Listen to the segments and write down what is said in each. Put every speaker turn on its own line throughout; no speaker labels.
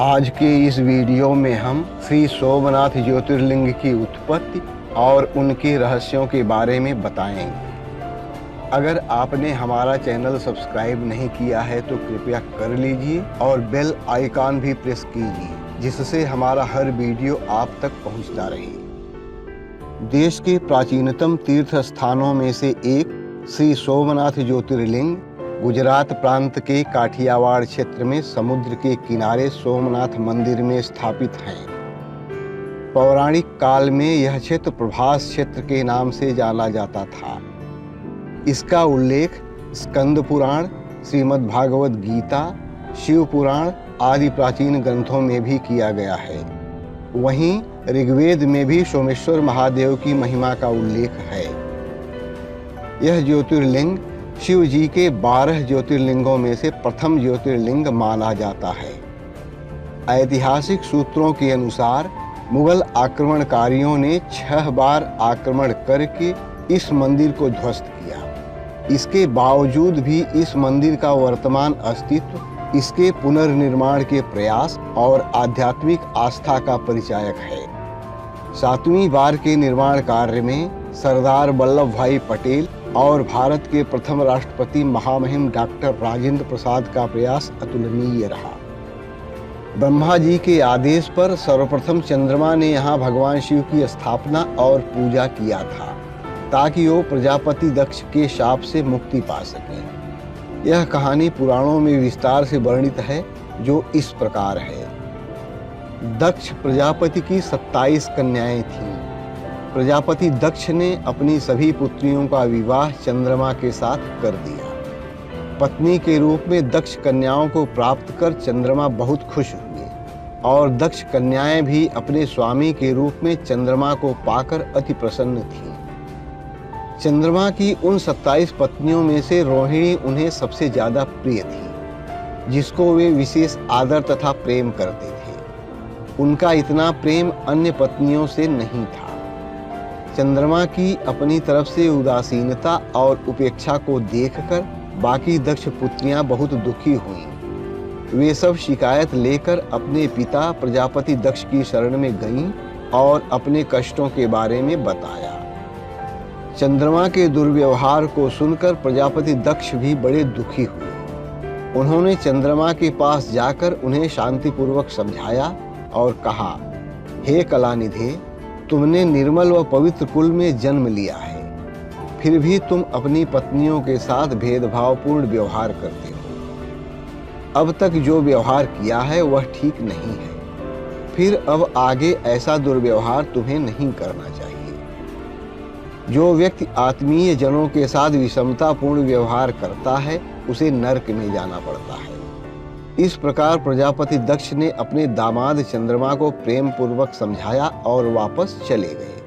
आज के इस वीडियो में हम श्री सोमनाथ ज्योतिर्लिंग की उत्पत्ति और उनके रहस्यों के बारे में बताएंगे। अगर आपने हमारा चैनल सब्सक्राइब नहीं किया है तो कृपया कर लीजिए और बेल आइकॉन भी प्रेस कीजिए, जिससे हमारा हर वीडियो आप तक पहुंचता रहे। देश के प्राचीनतम तीर्थ स्थानों में से एक श्री सोमनाथ ज्योतिर्लिंग गुजरात प्रांत के काठियावाड़ क्षेत्र में समुद्र के किनारे सोमनाथ मंदिर में स्थापित हैं। पौराणिक काल में यह क्षेत्र प्रभास क्षेत्र के नाम से जाना जाता था। इसका उल्लेख स्कंद पुराण, श्रीमद् भागवत गीता, शिव पुराण आदि प्राचीन ग्रंथों में भी किया गया है। वहीं ऋग्वेद में भी सोमेश्वर महादेव की महिमा का उल्लेख है। यह ज्योतिर्लिंग शिव जी के 12 ज्योतिर्लिंगों में से प्रथम ज्योतिर्लिंग माना जाता है। ऐतिहासिक सूत्रों के अनुसार मुगल आक्रमणकारियों ने 6 बार आक्रमण करके इस मंदिर को ध्वस्त किया। इसके बावजूद भी इस मंदिर का वर्तमान अस्तित्व इसके पुनर्निर्माण के प्रयास और आध्यात्मिक आस्था का परिचायक है। 7वीं बार के निर्माण कार्य में सरदार वल्लभ भाई पटेल और भारत के प्रथम राष्ट्रपति महामहिम डॉक्टर राजेंद्र प्रसाद का प्रयास अतुलनीय रहा। ब्रह्मा जी के आदेश पर सर्वप्रथम चंद्रमा ने यहाँ भगवान शिव की स्थापना और पूजा किया था, ताकि वो प्रजापति दक्ष के शाप से मुक्ति पा सके। यह कहानी पुराणों में विस्तार से वर्णित है, जो इस प्रकार है। दक्ष प्रजापति की 27 कन्याएं थीं। प्रजापति दक्ष ने अपनी सभी पुत्रियों का विवाह चंद्रमा के साथ कर दिया। पत्नी के रूप में दक्ष कन्याओं को प्राप्त कर चंद्रमा बहुत खुश हुए और दक्ष कन्याएं भी अपने स्वामी के रूप में चंद्रमा को पाकर अति प्रसन्न थीं। चंद्रमा की उन 27 पत्नियों में से रोहिणी उन्हें सबसे ज्यादा प्रिय थी, जिसको वे विशेष आदर तथा प्रेम करते थे। उनका इतना प्रेम अन्य पत्नियों से नहीं था। चंद्रमा की अपनी तरफ से उदासीनता और उपेक्षा को देखकर बाकी दक्ष पुत्रियां बहुत दुखी हुईं। वे सब शिकायत लेकर अपने पिता प्रजापति दक्ष की शरण में गईं और अपने कष्टों के बारे में बताया। चंद्रमा के दुर्व्यवहार को सुनकर प्रजापति दक्ष भी बड़े दुखी हुए। उन्होंने चंद्रमा के पास जाकर उन्हें शांतिपूर्वक समझाया और कहा, हे कलानिधे, तुमने निर्मल व पवित्र कुल में जन्म लिया है, फिर भी तुम अपनी पत्नियों के साथ भेदभावपूर्ण व्यवहार करते हो। अब तक जो व्यवहार किया है वह ठीक नहीं है, फिर अब आगे ऐसा दुर्व्यवहार तुम्हें नहीं करना चाहिए। जो व्यक्ति आत्मीय जनों के साथ विषमतापूर्ण व्यवहार करता है, उसे नरक में जाना पड़ता है। इस प्रकार प्रजापति दक्ष ने अपने दामाद चंद्रमा को प्रेम पूर्वक समझाया और वापस चले गए।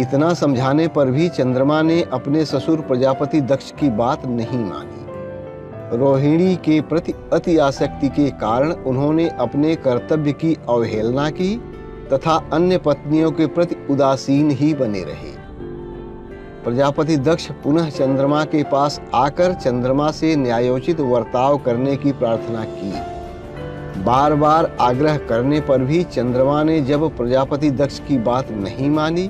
इतना समझाने पर भी चंद्रमा ने अपने ससुर प्रजापति दक्ष की बात नहीं मानी। रोहिणी के प्रति अति आसक्ति के कारण उन्होंने अपने कर्तव्य की अवहेलना की तथा अन्य पत्नियों के प्रति उदासीन ही बने रहे। प्रजापति दक्ष पुनः चंद्रमा के पास आकर चंद्रमा से न्यायोचित वर्ताव करने की प्रार्थना की। बार बार आग्रह करने पर भी चंद्रमा ने जब प्रजापति दक्ष की बात नहीं मानी,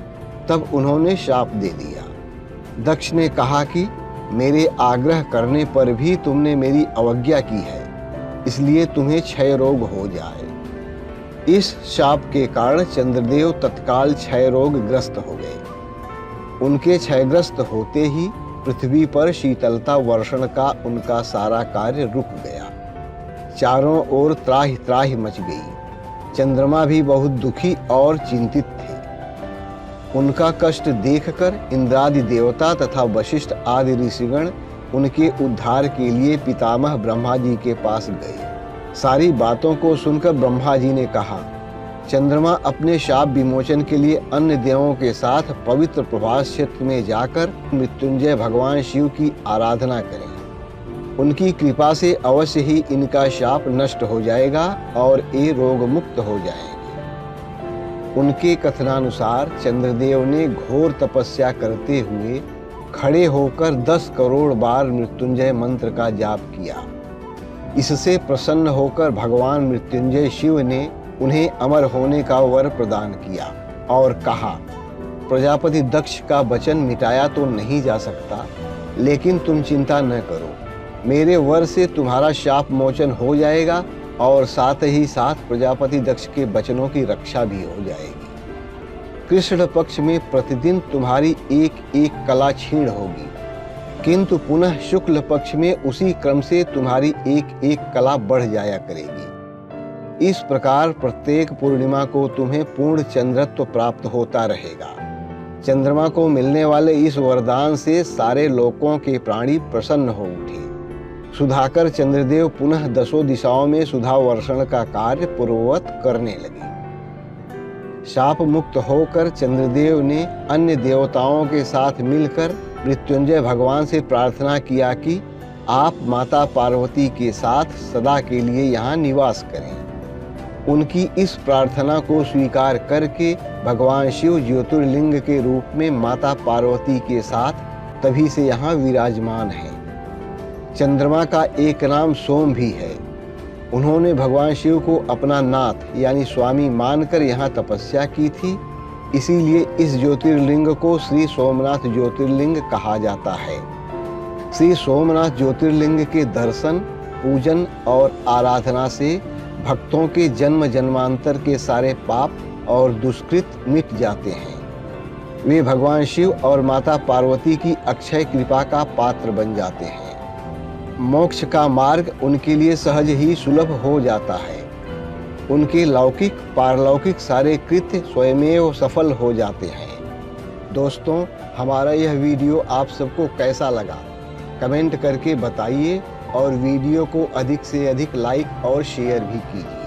तब उन्होंने शाप दे दिया। दक्ष ने कहा कि मेरे आग्रह करने पर भी तुमने मेरी अवज्ञा की है, इसलिए तुम्हें क्षय रोग हो जाए। इस शाप के कारण चंद्रदेव तत्काल क्षय रोग ग्रस्त हो गए। उनके क्षयग्रस्त होते ही पृथ्वी पर शीतलता वर्षण का उनका सारा कार्य रुक गया। चारों ओर त्राहि त्राहि मच गई। चंद्रमा भी बहुत दुखी और चिंतित थे। उनका कष्ट देखकर इंद्रादि देवता तथा वशिष्ठ आदि ऋषिगण उनके उद्धार के लिए पितामह ब्रह्मा जी के पास गए। सारी बातों को सुनकर ब्रह्मा जी ने कहा, चंद्रमा अपने शाप विमोचन के लिए अन्य देवों के साथ पवित्र प्रभास क्षेत्र में जाकर मृत्युंजय भगवान शिव की आराधना करें। उनकी कृपा से अवश्य ही इनका शाप नष्ट हो जाएगा और ये रोग मुक्त हो जाएंगे। उनके कथनानुसार चंद्रदेव ने घोर तपस्या करते हुए खड़े होकर 10 करोड़ बार मृत्युंजय मंत्र का जाप किया। इससे प्रसन्न होकर भगवान मृत्युंजय शिव ने उन्हें अमर होने का वर प्रदान किया और कहा, प्रजापति दक्ष का वचन मिटाया तो नहीं जा सकता, लेकिन तुम चिंता न करो, मेरे वर से तुम्हारा शाप मोचन हो जाएगा और साथ ही साथ प्रजापति दक्ष के वचनों की रक्षा भी हो जाएगी। कृष्ण पक्ष में प्रतिदिन तुम्हारी एक एक कला क्षीण होगी, किंतु पुनः शुक्ल पक्ष में उसी क्रम से तुम्हारी एक एक कला बढ़ जाया करेगी। इस प्रकार प्रत्येक पूर्णिमा को तुम्हें पूर्ण चंद्रत्व प्राप्त होता रहेगा। चंद्रमा को मिलने वाले इस वरदान से सारे लोकों के प्राणी प्रसन्न हो उठे। सुधाकर चंद्रदेव पुनः 10 दिशाओं में सुधा वर्षण का कार्य पूर्ववत करने लगे। शाप मुक्त होकर चंद्रदेव ने अन्य देवताओं के साथ मिलकर मृत्युंजय भगवान से प्रार्थना किया कि आप माता पार्वती के साथ सदा के लिए यहाँ निवास करें। उनकी इस प्रार्थना को स्वीकार करके भगवान शिव ज्योतिर्लिंग के रूप में माता पार्वती के साथ तभी से यहाँ विराजमान हैं। चंद्रमा का एक नाम सोम भी है। उन्होंने भगवान शिव को अपना नाथ यानी स्वामी मानकर यहाँ तपस्या की थी, इसीलिए इस ज्योतिर्लिंग को श्री सोमनाथ ज्योतिर्लिंग कहा जाता है। श्री सोमनाथ ज्योतिर्लिंग के दर्शन, पूजन और आराधना से भक्तों के जन्म जन्मांतर के सारे पाप और दुष्कृत मिट जाते हैं। वे भगवान शिव और माता पार्वती की अक्षय कृपा का पात्र बन जाते हैं। मोक्ष का मार्ग उनके लिए सहज ही सुलभ हो जाता है। उनके लौकिक पारलौकिक सारे कृत्य स्वयमेव सफल हो जाते हैं। दोस्तों, हमारा यह वीडियो आप सबको कैसा लगा कमेंट करके बताइए और वीडियो को अधिक से अधिक लाइक और शेयर भी कीजिए।